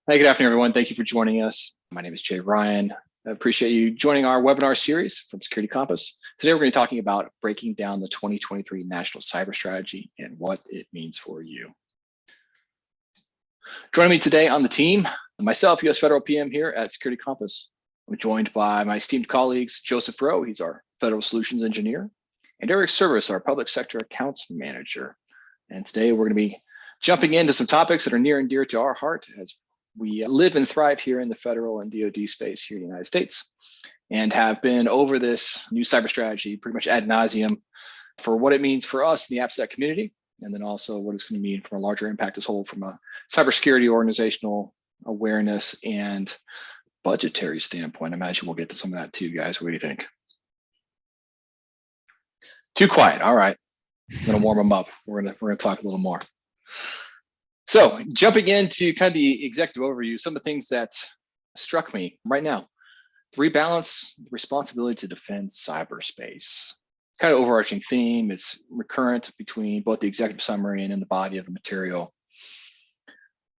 Hey, good afternoon, everyone. Thank you for joining us. My name is Jay Ryan. I appreciate you joining our webinar series from Security Compass. Today, we're going to be talking about breaking down the 2023 National Cyber Strategy and what it means for you. Joining me today on the team, myself, U.S. Federal PM here at Security Compass. I'm joined by my esteemed colleagues, Joseph Rowe, he's our Federal Solutions Engineer, and Eric Service, our Public Sector Accounts Manager. And today, we're going to be jumping into some topics that are near and dear to our heart as we live and thrive here in the federal and DoD space here in the United States, and have been over this new cyber strategy pretty much ad nauseum for what it means for us in the AppSec community, and then also what it's going to mean from a larger impact as a whole from a cybersecurity organizational awareness and budgetary standpoint. I imagine we'll get to some of that too, guys. What do you think? Too quiet. All right, I'm going to warm them up. We're going to talk a little more. So jumping into kind of the executive overview, some of the things that struck me right now: rebalance the responsibility to defend cyberspace. Kind of overarching theme. It's recurrent between both the executive summary and in the body of the material.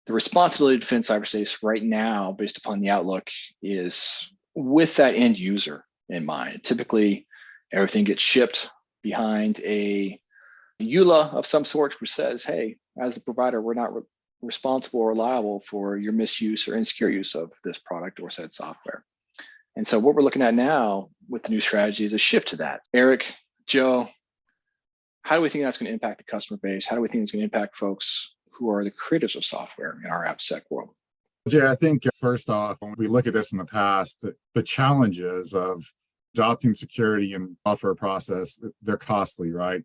The responsibility to defend cyberspace right now, based upon the outlook, is with that end user in mind. Typically, everything gets shipped behind a EULA of some sort, which says, hey, as a provider, we're not responsible or liable for your misuse or insecure use of this product or said software. And so what we're looking at now with the new strategy is a shift to that. Eric, Joe, how do we think that's going to impact the customer base? How do we think it's going to impact folks who are the creators of software in our AppSec world? Jay, I think first off, when we look at this in the past, the challenges of adopting security and software process, they're costly, right?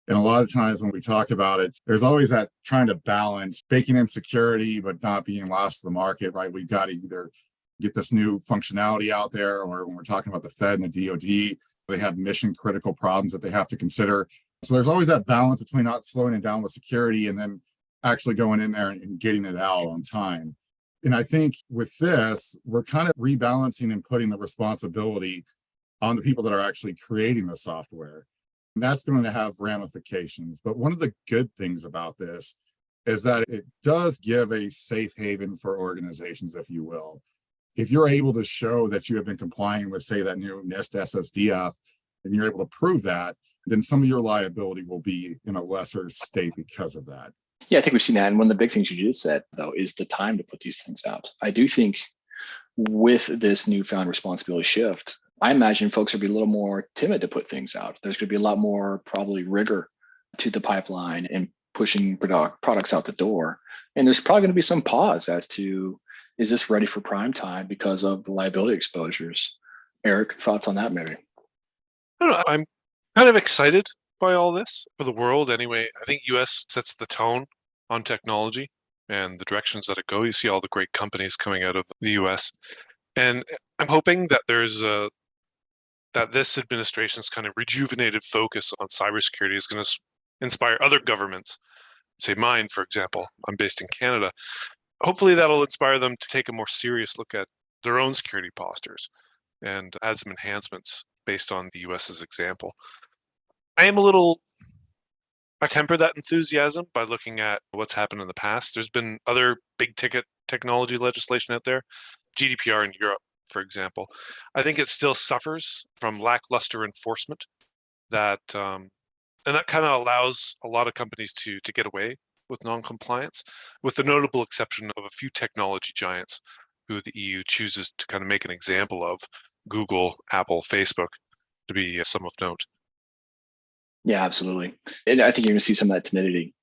And a lot of times when we talk about it, there's always that trying to balance baking in security, but not being lost to the market, right? We've got to either get this new functionality out there, or when we're talking about the Fed and the DoD, they have mission critical problems that they have to consider. So there's always that balance between not slowing it down with security and then actually going in there and getting it out on time. And I think with this, we're kind of rebalancing and putting the responsibility on the people that are actually creating the software. And that's going to have ramifications. But one of the good things about this is that it does give a safe haven for organizations, if you will. If you're able to show that you have been complying with, say, that new NIST SSDF, and you're able to prove that, then some of your liability will be in a lesser state because of that. Yeah, I think we've seen that. And one of the big things you just said, though, is the time to put these things out. I do think with this newfound responsibility shift, I imagine folks will be a little more timid to put things out. There's going to be a lot more probably rigor to the pipeline and pushing products out the door. And there's probably going to be some pause as to, is this ready for prime time because of the liability exposures? Eric, thoughts on that maybe? I don't know. I'm kind of excited by all this for the world anyway. I think US sets the tone on technology and the directions that it go. You see all the great companies coming out of the US. And I'm hoping that that this administration's kind of rejuvenated focus on cybersecurity is going to inspire other governments. Say mine, for example. I'm based in Canada. Hopefully that'll inspire them to take a more serious look at their own security postures and add some enhancements based on the US's example. I temper that enthusiasm by looking at what's happened in the past. There's been other big ticket technology legislation out there, GDPR in Europe, for example. I think it still suffers from lackluster enforcement and that kind of allows a lot of companies to get away with non-compliance, with the notable exception of a few technology giants who the EU chooses to kind of make an example of, Google, Apple, Facebook, to be some of note. Yeah, absolutely. And I think you're going to see some of that timidity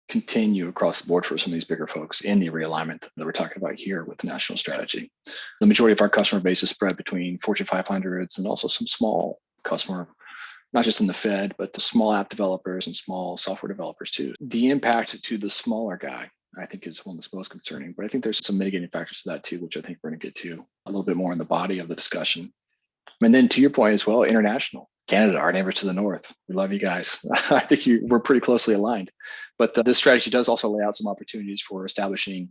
continue across the board for some of these bigger folks in the realignment that we're talking about here with the national strategy. The majority of our customer base is spread between Fortune 500s and also some small customer, not just in the Fed, but the small app developers and small software developers too. The impact to the smaller guy, I think, is one that's most concerning, but I think there's some mitigating factors to that too, which I think we're going to get to a little bit more in the body of the discussion. And then to your point as well, international. Canada, our neighbors to the north. We love you guys. I think we're pretty closely aligned. But this strategy does also lay out some opportunities for establishing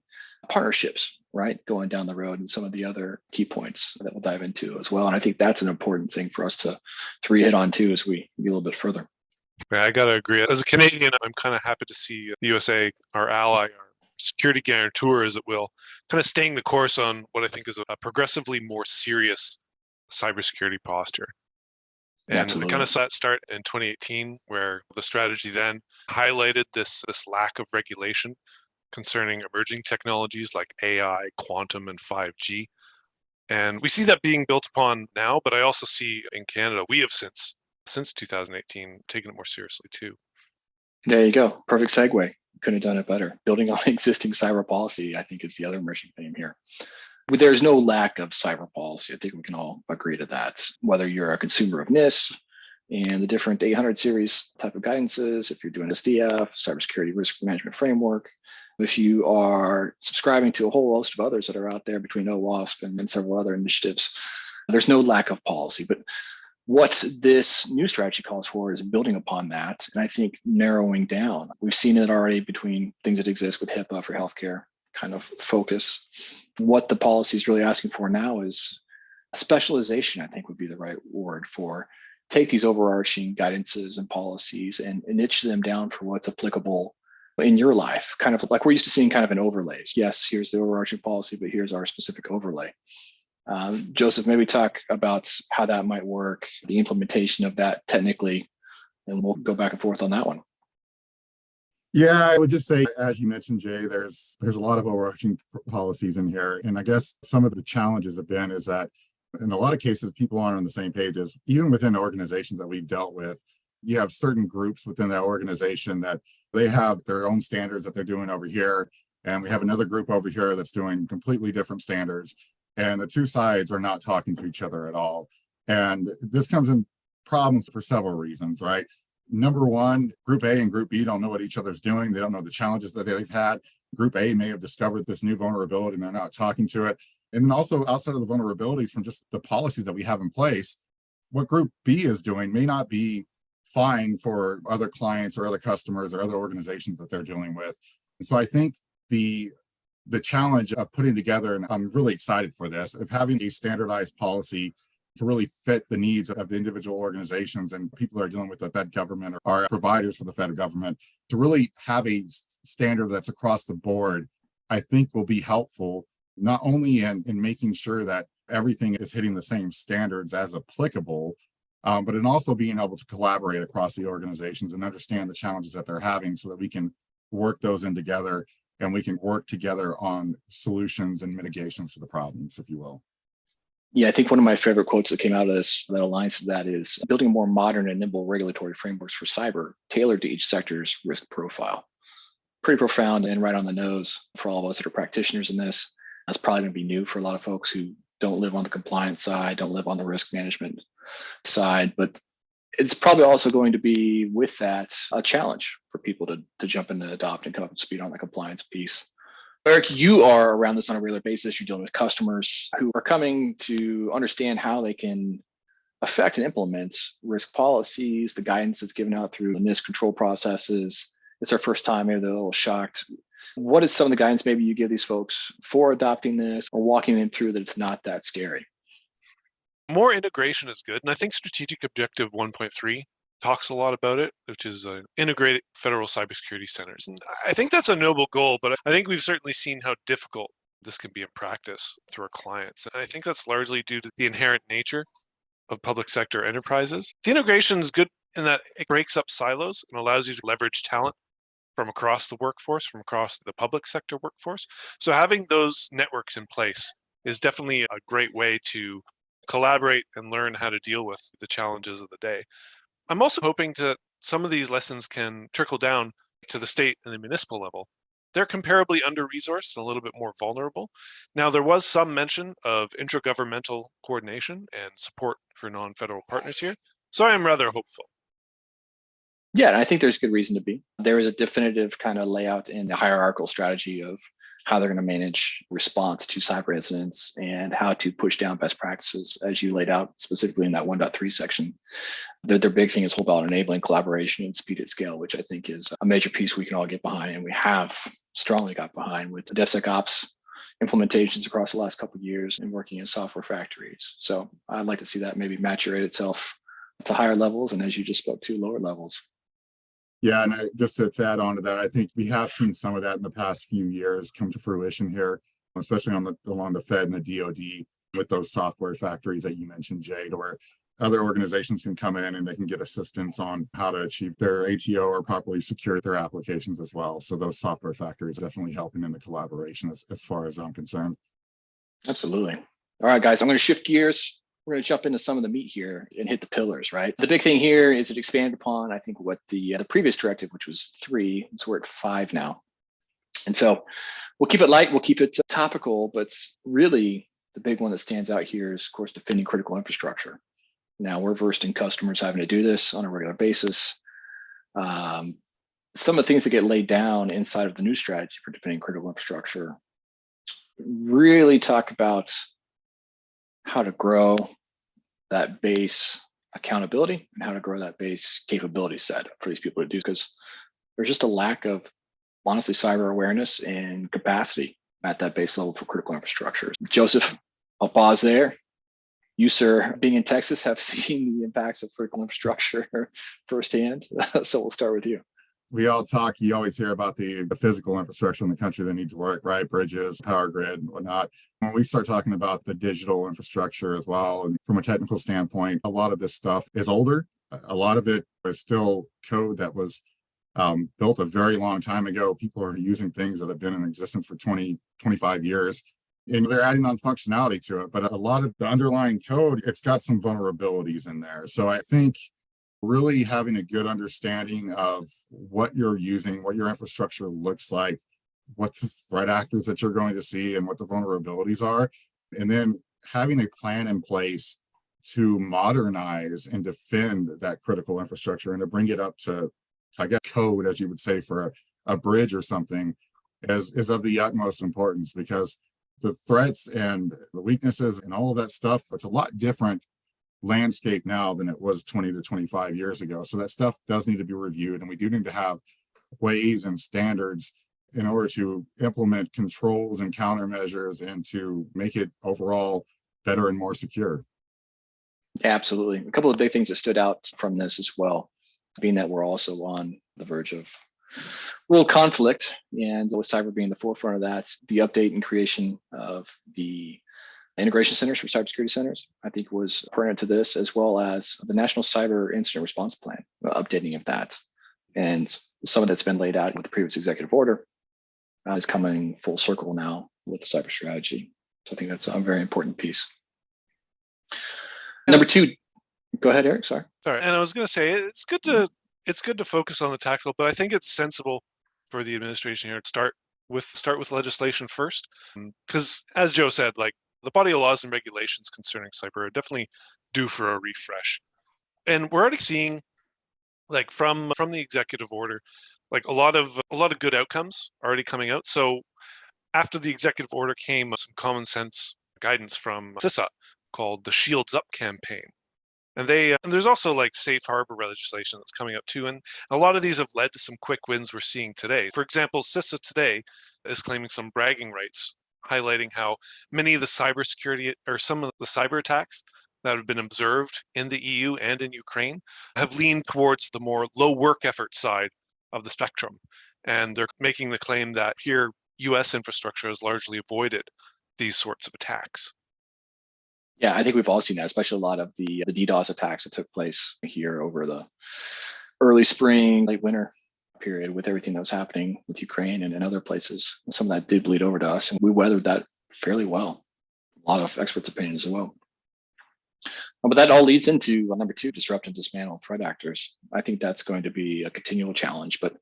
partnerships, right? Going down the road and some of the other key points that we'll dive into as well. And I think that's an important thing for us to re-hit on too as we get a little bit further. Yeah, I got to agree. As a Canadian, I'm kind of happy to see the USA, our ally, security guarantor, as it will, kind of staying the course on what I think is a progressively more serious cybersecurity posture. And Absolutely. I kind of saw it start in 2018, where the strategy then highlighted this lack of regulation concerning emerging technologies like AI, quantum, and 5G. And we see that being built upon now, but I also see in Canada, we have since 2018 taken it more seriously too. There you go. Perfect segue. Couldn't have done it better. Building on existing cyber policy, I think, is the other emerging theme here. There's no lack of cyber policy. I think we can all agree to that. Whether you're a consumer of NIST and the different 800 series type of guidances, if you're doing SDF, cybersecurity risk management framework, if you are subscribing to a whole host of others that are out there between OWASP and several other initiatives, there's no lack of policy. But what this new strategy calls for is building upon that, and I think narrowing down. We've seen it already between things that exist with HIPAA for healthcare kind of focus. What the policy is really asking for now is specialization, I think would be the right word for take these overarching guidances and policies and niche them down for what's applicable in your life, kind of like we're used to seeing kind of an overlays. Yes, here's the overarching policy, but here's our specific overlay. Joseph, maybe talk about how that might work, the implementation of that technically, and we'll go back and forth on that one. Yeah, I would just say, as you mentioned, Jay, there's a lot of overarching policies in here. And I guess some of the challenges have been is that in a lot of cases, people aren't on the same pages. Even within organizations that we've dealt with, you have certain groups within that organization that they have their own standards that they're doing over here. And we have another group over here that's doing completely different standards. And the two sides are not talking to each other at all. And this comes in problems for several reasons, right? Number one, Group A and Group B don't know what each other's doing. They don't know the challenges that they've had. Group A may have discovered this new vulnerability and they're not talking to it. And then also outside of the vulnerabilities from just the policies that we have in place, what Group B is doing may not be fine for other clients or other customers or other organizations that they're dealing with. And so I think the challenge of putting together, and I'm really excited for this, of having a standardized policy to really fit the needs of the individual organizations and people that are dealing with the Fed government or are providers for the federal government, to really have a standard that's across the board, I think will be helpful, not only in making sure that everything is hitting the same standards as applicable, but in also being able to collaborate across the organizations and understand the challenges that they're having so that we can work those in together and we can work together on solutions and mitigations to the problems, if you will. Yeah, I think one of my favorite quotes that came out of this that aligns to that is building more modern and nimble regulatory frameworks for cyber tailored to each sector's risk profile. Pretty profound and right on the nose for all of us that are practitioners in this. That's probably going to be new for a lot of folks who don't live on the compliance side, don't live on the risk management side, but it's probably also going to be with that a challenge for people to jump in and adopt and come up to speed on the compliance piece. Eric, you are around this on a regular basis. You're dealing with customers who are coming to understand how they can affect and implement risk policies, the guidance that's given out through the NIST control processes. It's their first time, maybe they're a little shocked. What is some of the guidance maybe you give these folks for adopting this or walking them through that it's not that scary? More integration is good. And I think Strategic Objective 1.3 talks a lot about it, which is integrated federal cybersecurity centers. And I think that's a noble goal, but I think we've certainly seen how difficult this can be in practice through our clients. And I think that's largely due to the inherent nature of public sector enterprises. The integration is good in that it breaks up silos and allows you to leverage talent from across the workforce, from across the public sector workforce. So having those networks in place is definitely a great way to collaborate and learn how to deal with the challenges of the day. I'm also hoping that some of these lessons can trickle down to the state and the municipal level. They're comparably under-resourced and a little bit more vulnerable. Now, there was some mention of intragovernmental coordination and support for non-federal partners here, so I am rather hopeful. Yeah, and I think there's good reason to be. There is a definitive kind of layout in the hierarchical strategy of how they're going to manage response to cyber incidents and how to push down best practices, as you laid out specifically in that 1.3 section. Their big thing is all about enabling collaboration and speed at scale, which I think is a major piece we can all get behind, and we have strongly got behind with the DevSecOps implementations across the last couple of years and working in software factories. So I'd like to see that maybe maturate itself to higher levels, and as you just spoke to, lower levels. Yeah, and just to add on to that, I think we have seen some of that in the past few years come to fruition here, especially along the Fed and the DoD with those software factories that you mentioned, Jade, where other organizations can come in and they can get assistance on how to achieve their ATO or properly secure their applications as well. So those software factories are definitely helping in the collaboration as far as I'm concerned. Absolutely. All right, guys, I'm going to shift gears. We're going to jump into some of the meat here and hit the pillars, right? The big thing here is it expanded upon, I think, what the previous directive, which was 3, so we're at 5 now. And so we'll keep it light, we'll keep it topical, but really the big one that stands out here is, of course, defending critical infrastructure. Now we're versed in customers having to do this on a regular basis. Some of the things that get laid down inside of the new strategy for defending critical infrastructure really talk about how to grow that base accountability and how to grow that base capability set for these people to do, because there's just a lack of, honestly, cyber awareness and capacity at that base level for critical infrastructure. Joseph, I'll pause there. You, sir, being in Texas, have seen the impacts of critical infrastructure firsthand. So we'll start with you. We all talk, you always hear about the physical infrastructure in the country that needs work, right? Bridges, power grid, and whatnot. When we start talking about the digital infrastructure as well, and from a technical standpoint, a lot of this stuff is older. A lot of it is still code that was built a very long time ago. People are using things that have been in existence for 20, 25 years. And they're adding on functionality to it. But a lot of the underlying code, it's got some vulnerabilities in there. So I think really having a good understanding of what you're using, what your infrastructure looks like, what the threat actors that you're going to see and what the vulnerabilities are, and then having a plan in place to modernize and defend that critical infrastructure and to bring it up to I guess, code, as you would say, for a bridge or something is of the utmost importance, because the threats and the weaknesses and all of that stuff, it's a lot different landscape now than it was 20 to 25 years ago. So that stuff does need to be reviewed, and we do need to have ways and standards in order to implement controls and countermeasures and to make it overall better and more secure. Absolutely. A couple of big things that stood out from this as well, being that we're also on the verge of world conflict, and with cyber being the forefront of that, the update and creation of the integration centers for cybersecurity centers, I think, was pertinent to this, as well as the National Cyber Incident Response Plan, updating of that. And some of that's been laid out with the previous executive order is coming full circle now with the cyber strategy. So I think that's a very important piece. Number 2, go ahead, Eric. Sorry. And I was going to say it's good to focus on the tactical, but I think it's sensible for the administration here to start with legislation first, because as Joe said, like the body of laws and regulations concerning cyber are definitely due for a refresh, and we're already seeing, like from the executive order, like a lot of good outcomes already coming out. So after the executive order came some common sense guidance from CISA called the Shields Up campaign. And there's also like safe harbor legislation that's coming up too. And a lot of these have led to some quick wins we're seeing today. For example, CISA today is claiming some bragging rights, highlighting how many of the cybersecurity or some of the cyber attacks that have been observed in the EU and in Ukraine have leaned towards the more low work effort side of the spectrum. And they're making the claim that here, US infrastructure has largely avoided these sorts of attacks. Yeah, I think we've all seen that, especially a lot of the DDoS attacks that took place here over the early spring, late winter period with everything that was happening with Ukraine and other places. Some of that did bleed over to us, and we weathered that fairly well. A lot of experts' opinions as well. But that all leads into number 2, disrupt and dismantle threat actors. I think that's going to be a continual challenge, but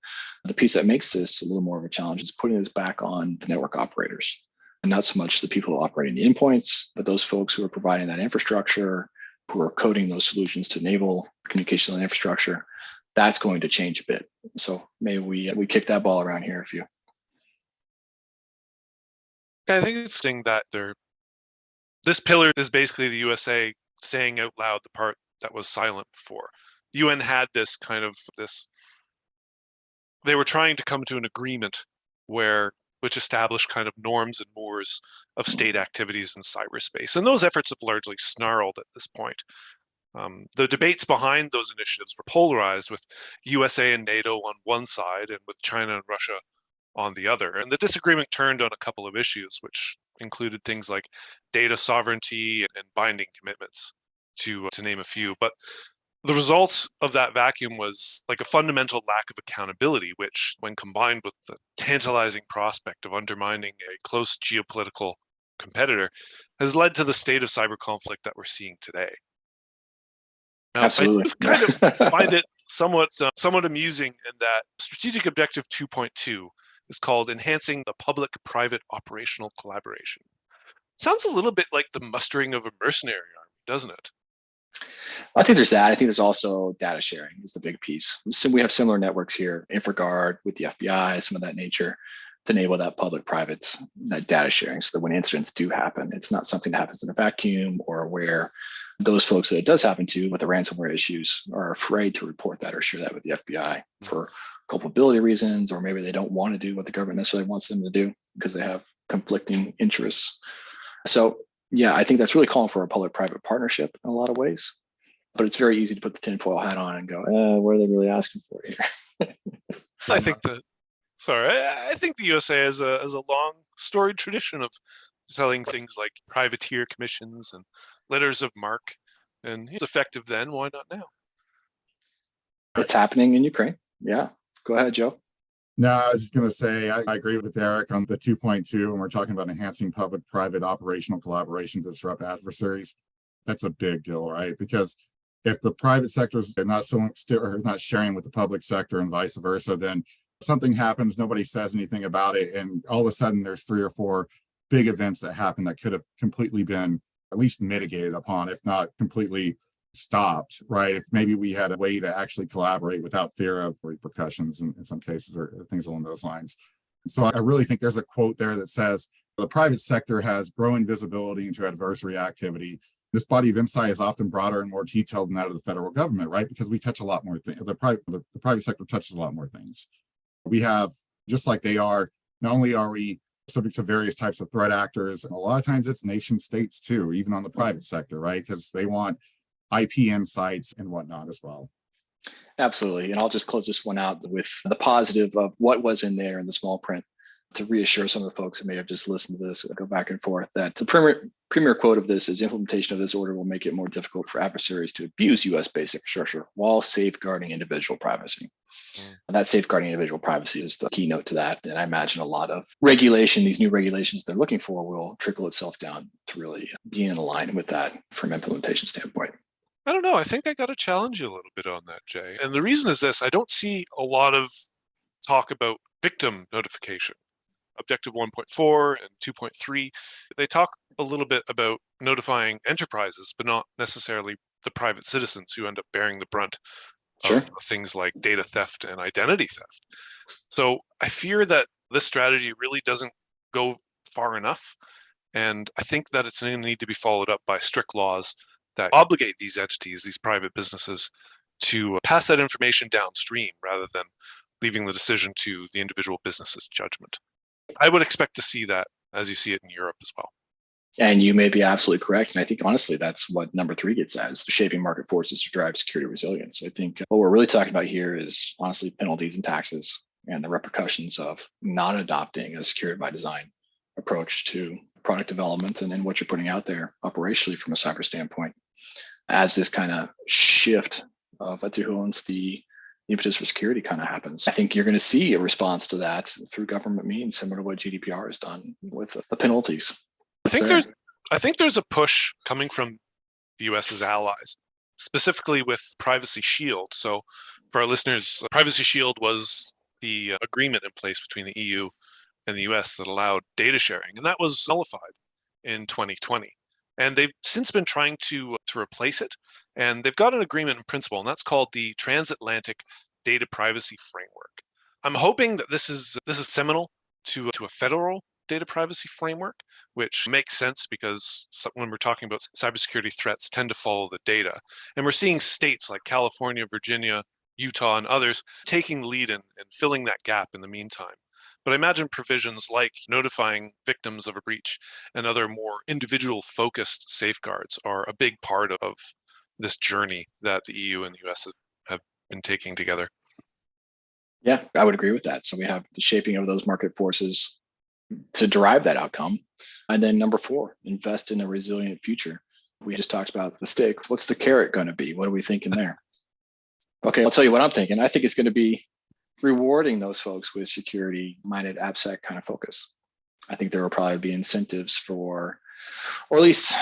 the piece that makes this a little more of a challenge is putting this back on the network operators. And not so much the people operating the endpoints, but those folks who are providing that infrastructure, who are coding those solutions to enable communication on the infrastructure. That's going to change a bit. So maybe we kick that ball around here a few. I think it's interesting that this pillar is basically the USA saying out loud the part that was silent before. The UN had this kind of they were trying to come to an agreement which established kind of norms and mores of state activities in cyberspace. And those efforts have largely snarled at this point. The debates behind those initiatives were polarized, with USA and NATO on one side and with China and Russia on the other. And the disagreement turned on a couple of issues, which included things like data sovereignty and binding commitments, to name a few. But the result of that vacuum was like a fundamental lack of accountability, which, when combined with the tantalizing prospect of undermining a close geopolitical competitor, has led to the state of cyber conflict that we're seeing today. Now, Absolutely. I kind of find it somewhat amusing in that strategic objective 2.2 is called enhancing the public-private operational collaboration. Sounds a little bit like the mustering of a mercenary army, doesn't it? I think there's that. I think there's also data sharing is the big piece. So we have similar networks here, InfraGard with the FBI, some of that nature, to enable that public-private, that data sharing, so that when incidents do happen, it's not something that happens in a vacuum, or where those folks that it does happen to with the ransomware issues are afraid to report that or share that with the FBI for culpability reasons, or maybe they don't want to do what the government necessarily wants them to do because they have conflicting interests. So yeah, I think that's really calling for a public-private partnership in a lot of ways. But it's very easy to put the tinfoil hat on and go, what are they really asking for here? I think the USA has a long storied tradition of selling things like privateer commissions and letters of marque, and it's effective then. Why not now? It's happening in Ukraine. Yeah, go ahead, Joe. No, I was just going to say, I agree with Eric on the 2.2, and we're talking about enhancing public-private operational collaboration to disrupt adversaries. That's a big deal, right? Because if the private sector is not sharing with the public sector and vice versa, then something happens, nobody says anything about it, and all of a sudden there's 3 or 4 big events that happen that could have completely been at least mitigated upon, if not completely stopped, right? If maybe we had a way to actually collaborate without fear of repercussions in some cases, or things along those lines. So I really think there's a quote there that says, the private sector has growing visibility into adversary activity. This body of insight is often broader and more detailed than that of the federal government, right? Because we touch a lot more things. The private sector touches a lot more things. We have, just like they are, not only are we subject to various types of threat actors, and a lot of times it's nation states too, even on the private sector, right? Because they want IP insights and whatnot as well. Absolutely. And I'll just close this one out with the positive of what was in there in the small print, to reassure some of the folks who may have just listened to this and go back and forth, that the premier quote of this is, implementation of this order will make it more difficult for adversaries to abuse US-based infrastructure while safeguarding individual privacy. And that safeguarding individual privacy is the keynote to that. And I imagine a lot of regulation, these new regulations they're looking for, will trickle itself down to really be in line with that from an implementation standpoint. I don't know. I think I got to challenge you a little bit on that, Jay. And the reason is this: I don't see a lot of talk about victim notification. Objective 1.4 and 2.3, they talk a little bit about notifying enterprises, but not necessarily the private citizens who end up bearing the brunt of things like data theft and identity theft. So I fear that this strategy really doesn't go far enough. And I think that it's going to need to be followed up by strict laws that obligate these entities, these private businesses, to pass that information downstream rather than leaving the decision to the individual business's judgment. I would expect to see that as you see it in Europe as well. And you may be absolutely correct. And I think, honestly, that's what number 3 gets at, is shaping market forces to drive security resilience. I think what we're really talking about here is, honestly, penalties and taxes and the repercussions of not adopting a security by design approach to product development and then what you're putting out there operationally from a cyber standpoint, as this kind of shift of who owns the impetus for security kind of happens. I think you're going to see a response to that through government means, similar to what GDPR has done with the penalties. I think there's a push coming from the US's allies, specifically with Privacy Shield. So for our listeners, Privacy Shield was the agreement in place between the EU and the US that allowed data sharing, and that was nullified in 2020. And they've since been trying to replace it, and they've got an agreement in principle, and that's called the Transatlantic Data Privacy Framework. I'm hoping that this is seminal to a federal data privacy framework, which makes sense because when we're talking about cybersecurity threats tend to follow the data. And we're seeing states like California, Virginia, Utah, and others taking the lead and filling that gap in the meantime. But I imagine provisions like notifying victims of a breach and other more individual focused safeguards are a big part of this journey that the EU and the US have been taking together. Yeah, I would agree with that. So we have the shaping of those market forces to derive that outcome. And then number 4, invest in a resilient future. We just talked about the stick. What's the carrot going to be? What are we thinking there? Okay, I'll tell you what I'm thinking. I think it's going to be rewarding those folks with security-minded AppSec kind of focus. I think there will probably be incentives for, or at least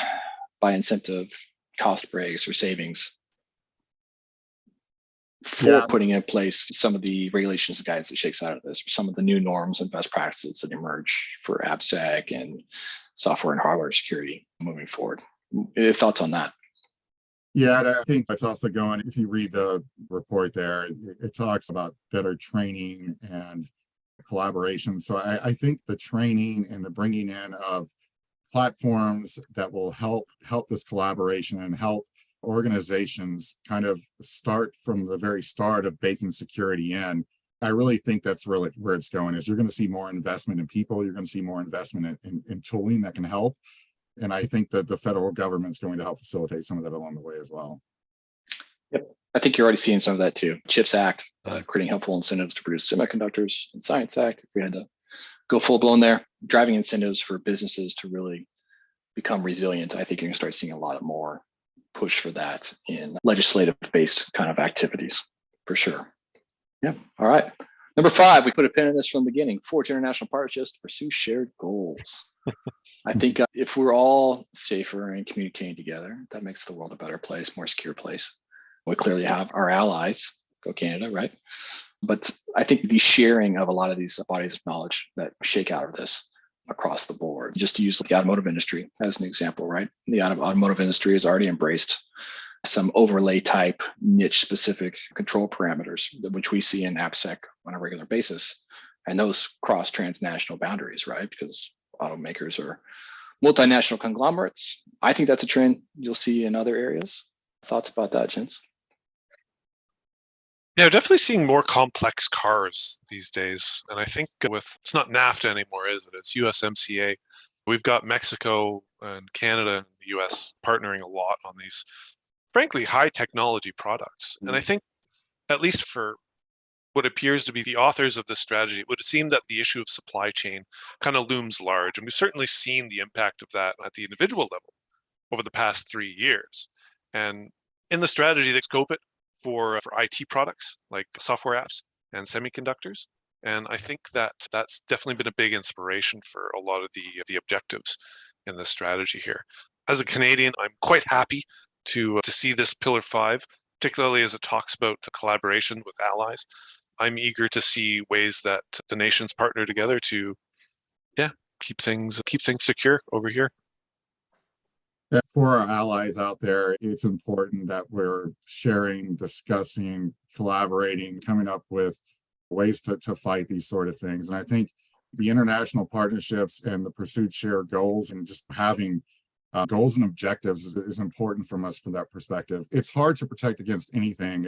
by incentive, cost breaks or savings for putting in place some of the regulations and guidance that shakes out of this, some of the new norms and best practices that emerge for AppSec and software and hardware security moving forward. Thoughts on that? Yeah, and I think that's also going, if you read the report there, it talks about better training and collaboration. So I think the training and the bringing in of platforms that will help this collaboration and help organizations kind of start from the very start of baking security in. I really think that's really where it's going, is you're going to see more investment in people. You're going to see more investment in tooling that can help. And I think that the federal government's going to help facilitate some of that along the way as well. Yep. I think you're already seeing some of that too. CHIPS Act, creating helpful incentives to produce semiconductors, and Science Act, if we had to go full blown there, driving incentives for businesses to really become resilient. I think you're going to start seeing a lot of more push for that in legislative based kind of activities for sure. Yeah. All right. Number 5, we put a pin in this from the beginning: forge international partnerships to pursue shared goals. I think if we're all safer and communicating together, that makes the world a better place, more secure place. We clearly have our allies, go Canada, right? But I think the sharing of a lot of these bodies of knowledge that shake out of this across the board, just to use the automotive industry as an example, right? The automotive industry has already embraced some overlay type niche specific control parameters, which we see in AppSec on a regular basis. And those cross transnational boundaries, right? Because automakers are multinational conglomerates. I think that's a trend you'll see in other areas. Thoughts about that, gents? Yeah, we're definitely seeing more complex cars these days. And I think it's not NAFTA anymore, is it? It's USMCA. We've got Mexico and Canada and the US partnering a lot on these, frankly, high technology products. And I think, at least for what appears to be the authors of this strategy, it would seem that the issue of supply chain kind of looms large. And we've certainly seen the impact of that at the individual level over the past 3 years. And in the strategy, they scope it for IT products like software apps and semiconductors. And I think that that's definitely been a big inspiration for a lot of the objectives in this strategy here. As a Canadian, I'm quite happy to see this Pillar 5, particularly as it talks about the collaboration with allies. I'm eager to see ways that the nations partner together to, keep things secure over here. For our allies out there, it's important that we're sharing, discussing, collaborating, coming up with ways to fight these sort of things. And I think the international partnerships and the pursuit shared goals and just having goals and objectives is important from us from that perspective. It's hard to protect against anything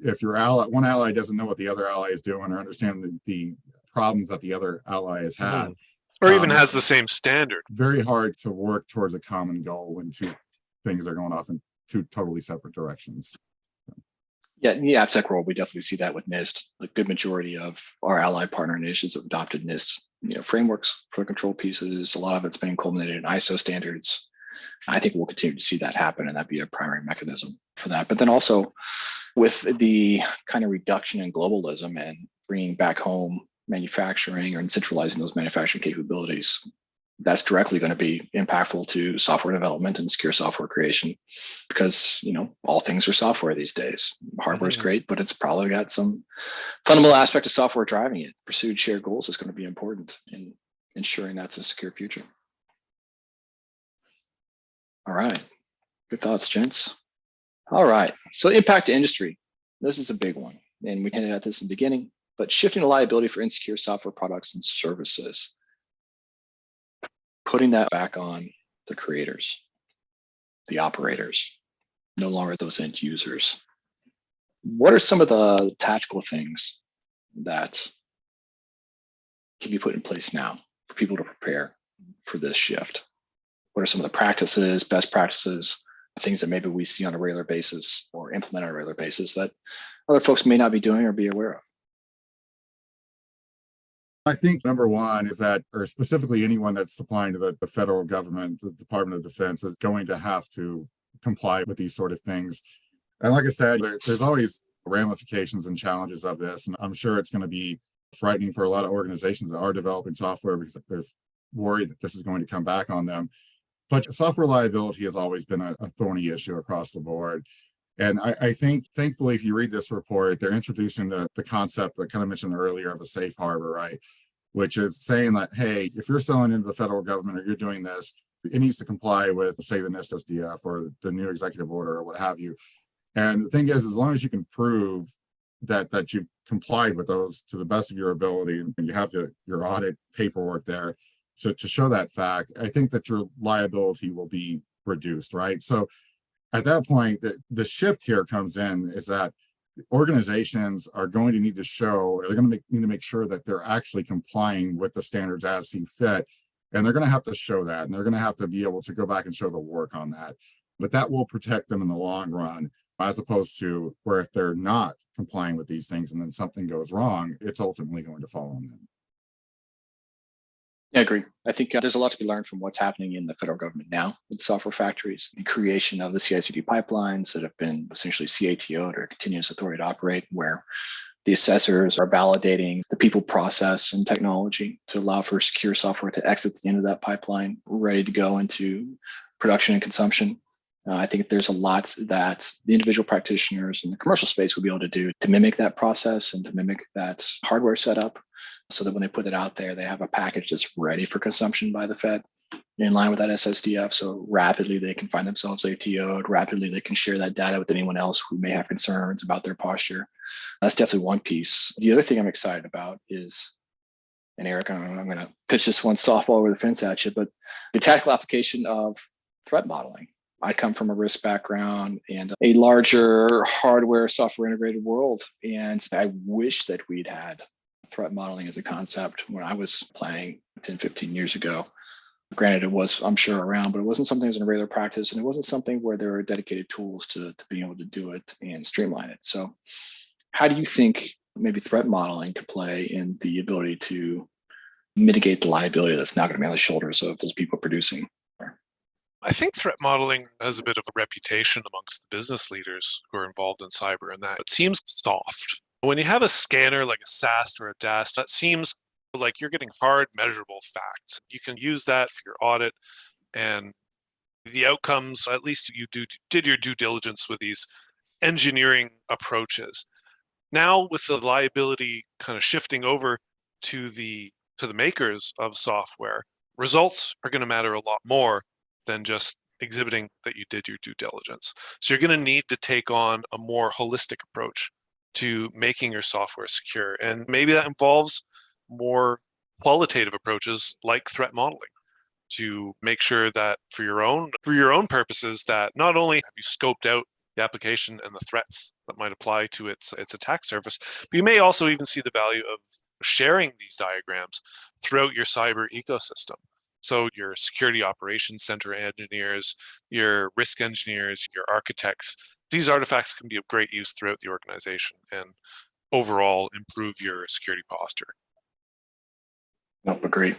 if your one ally doesn't know what the other ally is doing or understand the problems that the other ally has had. Or even has the same standard. Very hard to work towards a common goal when two things are going off in two totally separate directions. Yeah, in the AppSec world, we definitely see that with NIST. The good majority of our ally partner nations have adopted NIST, frameworks for control pieces. A lot of it's been culminated in ISO standards. I think we'll continue to see that happen, and that'd be a primary mechanism for that. But then also with the kind of reduction in globalism and bringing back home manufacturing or centralizing those manufacturing capabilities, that's directly going to be impactful to software development and secure software creation, because all things are software these days. Hardware is great, but it's probably got some fundamental aspect of software driving it. Pursued shared goals is going to be important in ensuring that's a secure future. All right, good thoughts, gents. All right, so impact to industry. This is a big one, and we hinted at this in the beginning, but shifting the liability for insecure software products and services, putting that back on the creators, the operators, no longer those end users. What are some of the tactical things that can be put in place now for people to prepare for this shift? What are some of the practices, best practices, things that maybe we see on a regular basis or implement on a regular basis that other folks may not be doing or be aware of? I think number one is that, or specifically anyone that's supplying to the federal government, the Department of Defense, is going to have to comply with these sort of things. And like I said, there's always ramifications and challenges of this. And I'm sure it's going to be frightening for a lot of organizations that are developing software because they're worried that this is going to come back on them. But software liability has always been a thorny issue across the board. And I think, thankfully, if you read this report, they're introducing the concept that I kind of mentioned earlier of a safe harbor, right? Which is saying that, hey, if you're selling into the federal government or you're doing this, it needs to comply with, say, the NIST SDF or the new executive order or what have you. And the thing is, as long as you can prove that you've complied with those to the best of your ability and you have your audit paperwork there to show that fact, I think that your liability will be reduced, right? So at that point, the shift here comes in is that organizations are going to need to show, or they're going to need to make sure that they're actually complying with the standards as see fit. And they're going to have to show that, and they're going to have to be able to go back and show the work on that. But that will protect them in the long run, as opposed to where if they're not complying with these things and then something goes wrong, it's ultimately going to fall on them. I agree. I think there's a lot to be learned from what's happening in the federal government now with software factories, the creation of the CI/CD pipelines that have been essentially CATO'd or continuous authority to operate, where the assessors are validating the people, process, and technology to allow for secure software to exit the end of that pipeline, ready to go into production and consumption. I think there's a lot that the individual practitioners in the commercial space will be able to do to mimic that process and to mimic that hardware setup, so that when they put it out there, they have a package that's ready for consumption by the Fed in line with that SSDF. So rapidly they can find themselves ATO'd, rapidly they can share that data with anyone else who may have concerns about their posture. That's definitely one piece. The other thing I'm excited about is, and Eric, I'm going to pitch this one softball over the fence at you, but the tactical application of threat modeling. I come from a risk background and a larger hardware software integrated world. And I wish that we'd had threat modeling as a concept when I was playing 10, 15 years ago. Granted, it was, I'm sure, around, but it wasn't something that was in regular practice. And it wasn't something where there were dedicated tools to being able to do it and streamline it. So how do you think maybe threat modeling could play in the ability to mitigate the liability that's now going to be on the shoulders of those people producing? I think threat modeling has a bit of a reputation amongst the business leaders who are involved in cyber, and that it seems soft. When you have a scanner like a SAST or a DAST, that seems like you're getting hard, measurable facts. You can use that for your audit, and the outcomes, at least you did your due diligence with these engineering approaches. Now, with the liability kind of shifting over to the makers of software, results are going to matter a lot more than just exhibiting that you did your due diligence. So you're going to need to take on a more holistic approach to making your software secure. And maybe that involves more qualitative approaches like threat modeling to make sure that for your own purposes, that not only have you scoped out the application and the threats that might apply to its attack surface, but you may also even see the value of sharing these diagrams throughout your cyber ecosystem. So your security operations center engineers, your risk engineers, your architects, these artifacts can be of great use throughout the organization and overall improve your security posture. Nope, agree.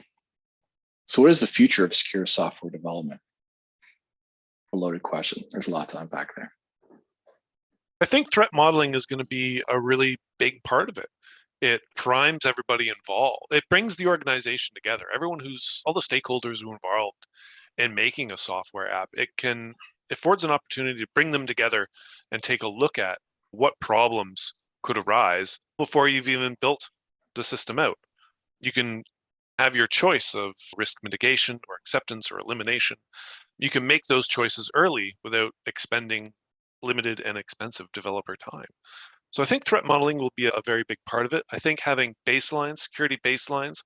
So what is the future of secure software development? A loaded question. There's a lot to unpack there. I think threat modeling is going to be a really big part of it. It primes everybody involved. It brings the organization together. All the stakeholders who are involved in making a software app, it affords an opportunity to bring them together and take a look at what problems could arise before you've even built the system out. You can have your choice of risk mitigation or acceptance or elimination. You can make those choices early without expending limited and expensive developer time. So I think threat modeling will be a very big part of it. I think having security baselines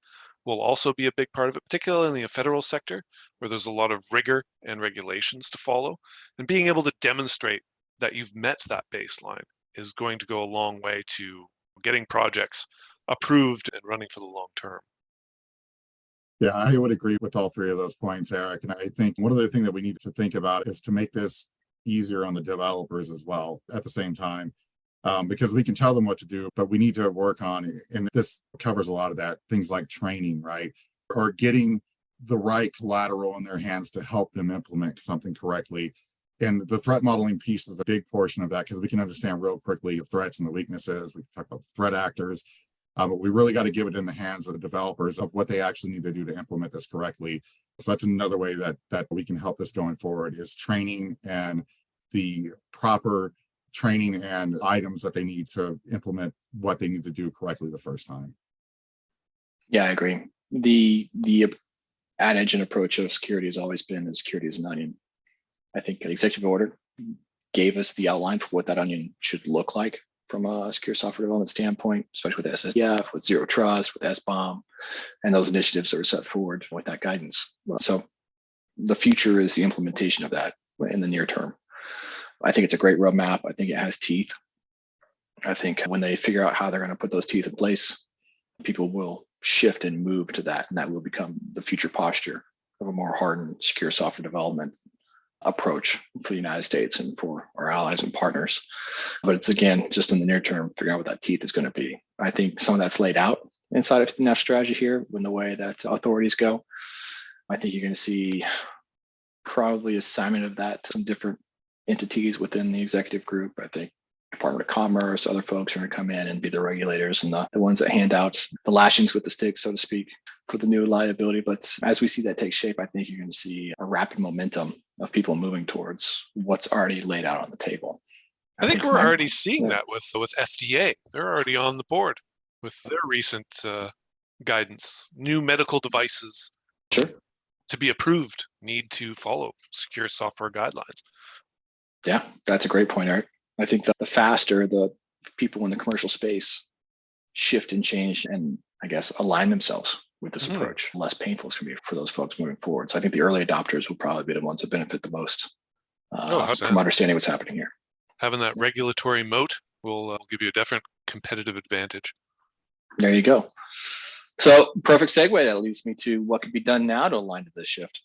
will also be a big part of it, particularly in the federal sector, where there's a lot of rigor and regulations to follow. And being able to demonstrate that you've met that baseline is going to go a long way to getting projects approved and running for the long term. Yeah, I would agree with all three of those points, Eric. And I think one of the things that we need to think about is to make this easier on the developers as well at the same time. Because we can tell them what to do, but we need to work on, and this covers a lot of that, things like training, right? Or getting the right collateral in their hands to help them implement something correctly. And the threat modeling piece is a big portion of that, because we can understand real quickly the threats and the weaknesses. We can talk about threat actors, but we really got to give it in the hands of the developers of what they actually need to do to implement this correctly. So that's another way that we can help this going forward, is training and the proper training and items that they need to implement what they need to do correctly the first time. Yeah, I agree. The adage and approach of security has always been that security is an onion. I think the executive order gave us the outline for what that onion should look like from a secure software development standpoint, especially with SSDF, with Zero Trust, with SBOM, and those initiatives that were set forward with that guidance. So the future is the implementation of that in the near term. I think it's a great roadmap. I think it has teeth. I think when they figure out how they're going to put those teeth in place, people will shift and move to that, and that will become the future posture of a more hardened secure software development approach for the United States and for our allies and partners. But it's, again, just in the near term, figuring out what that teeth is going to be. I think some of that's laid out inside of the national strategy here in the way that authorities go. I think you're going to see probably assignment of that to some different entities within the executive group. I think Department of Commerce, other folks are going to come in and be the regulators and the ones that hand out the lashings with the stick, so to speak, for the new liability. But as we see that take shape, I think you're going to see a rapid momentum of people moving towards what's already laid out on the table. I think we're already seeing that with FDA. They're already on the board with their recent guidance. New medical devices to be approved need to follow secure software guidelines. Yeah, that's a great point, Eric. I think that the faster the people in the commercial space shift and change and, I guess, align themselves with this approach, the less painful it's going to be for those folks moving forward. So I think the early adopters will probably be the ones that benefit the most from understanding what's happening here. Having that regulatory moat will give you a different competitive advantage. There you go. So perfect segue. That leads me to what could be done now to align to this shift.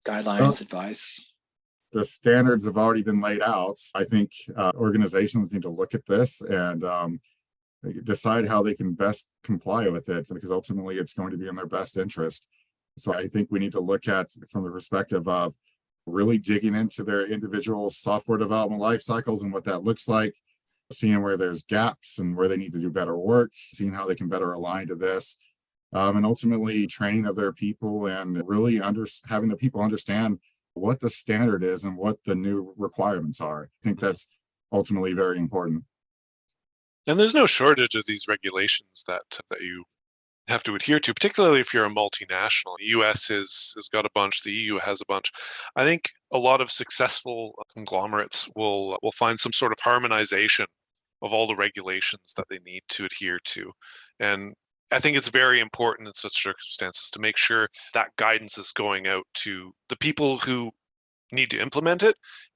Guidelines, advice. The standards have already been laid out. I think organizations need to look at this and decide how they can best comply with it, because ultimately it's going to be in their best interest. So I think we need to look at from the perspective of really digging into their individual software development life cycles and what that looks like, seeing where there's gaps and where they need to do better work, seeing how they can better align to this, and ultimately training of their people and really having the people understand what the standard is and what the new requirements are. I think that's ultimately very important. And there's no shortage of these regulations that you have to adhere to, particularly if you're a multinational. The US has got a bunch, the EU has a bunch. I think a lot of successful conglomerates will find some sort of harmonization of all the regulations that they need to adhere to. And I think it's very important in such circumstances to make sure that guidance is going out to the people who need to implement it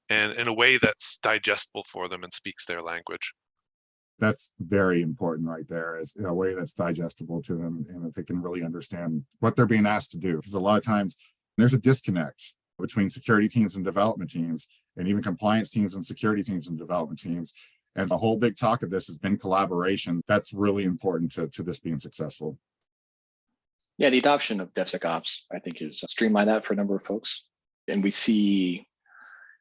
and in a way that's digestible for them and speaks their language. That's very important right there, is in a way that's digestible to them and that they can really understand what they're being asked to do. Because a lot of times there's a disconnect between security teams and development teams, and even compliance teams and security teams and development teams. And the whole big talk of this has been collaboration. That's really important to this being successful. Yeah, the adoption of DevSecOps, I think, is streamlined that for a number of folks. And we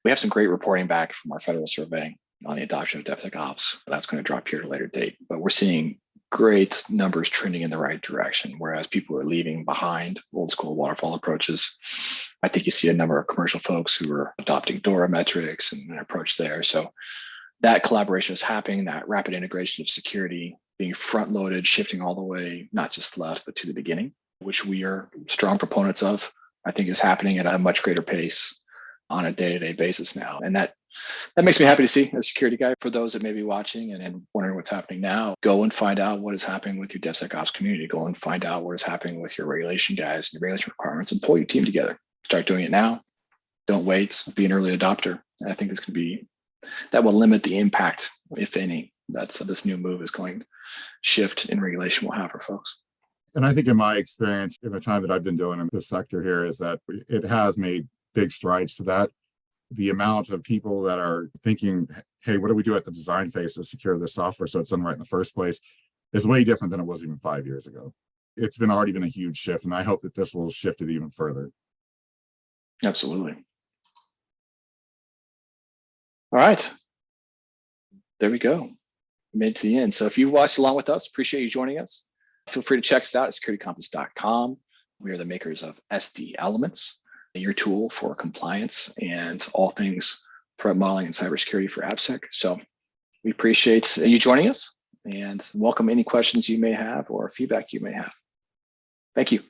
have some great reporting back from our federal survey on the adoption of DevSecOps. That's going to drop here at a later date. But we're seeing great numbers trending in the right direction, whereas people are leaving behind old school waterfall approaches. I think you see a number of commercial folks who are adopting DORA metrics and an approach there. So that collaboration is happening, that rapid integration of security being front loaded, shifting all the way, not just left, but to the beginning, which we are strong proponents of, I think is happening at a much greater pace on a day-to-day basis now. And that makes me happy to see as a security guy. For those that may be watching and wondering what's happening now, go and find out what is happening with your DevSecOps community. Go and find out what is happening with your regulation guys and your regulation requirements, and pull your team together. Start doing it now. Don't wait. Be an early adopter. And I think that will limit the impact, if any, that this new move is going to shift in regulation will have for folks. And I think in my experience, in the time that I've been doing in this sector here, is that it has made big strides to that. the amount of people that are thinking, hey, what do we do at the design phase to secure this software so it's done right in the first place, is way different than it was even 5 years ago. It's already been a huge shift, and I hope that this will shift it even further. Absolutely. All right. There we go. We made it to the end. So if you watched along with us, appreciate you joining us. Feel free to check us out at securitycompass.com. We are the makers of SD Elements, your tool for compliance and all things threat modeling and cybersecurity for AppSec. So we appreciate you joining us and welcome any questions you may have or feedback you may have. Thank you.